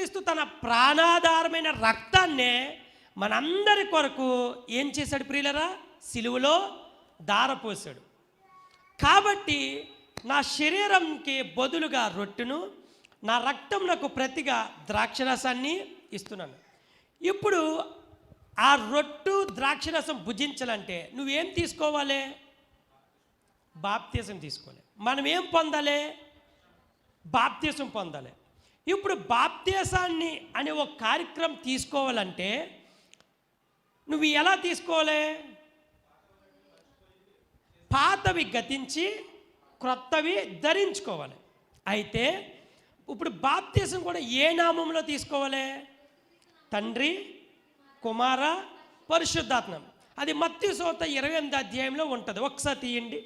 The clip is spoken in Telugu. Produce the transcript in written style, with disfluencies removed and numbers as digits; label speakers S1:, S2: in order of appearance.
S1: యేసుక్రీస్తు తన ప్రాణాధారమైన రక్తాన్నే మనందరి కొరకు ఏం చేశాడు ప్రియులరా? సిలువలో ధారపోసాడు. కాబట్టి నా శరీరంకి బదులుగా రొట్టెను, నా రక్తంకు ప్రతిగా ద్రాక్షరసాన్ని ఇస్తున్నాను. ఇప్పుడు ఆ రొట్టు ద్రాక్షరసం భుజించాలంటే నువ్వేం తీసుకోవాలి? బాప్తీసం తీసుకోవాలి. మనం ఏం పొందాలి? బాప్తీసం పొందాలి. ఇప్పుడు బాప్తీసాన్ని అనే ఒక కార్యక్రమం తీసుకోవాలంటే నువ్వు ఎలా తీసుకోవాలి? పాతవి గతించి క్రొత్తవి ధరించుకోవాలి. అయితే ఇప్పుడు బాప్తీసం కూడా ఏ నామంలో తీసుకోవాలి? తండ్రి, కుమార, పరిశుద్ధాత్మ. అది మత్తయి సువార్త 28వ అధ్యాయంలో ఉంటుంది. ఒకసారి తీయండి.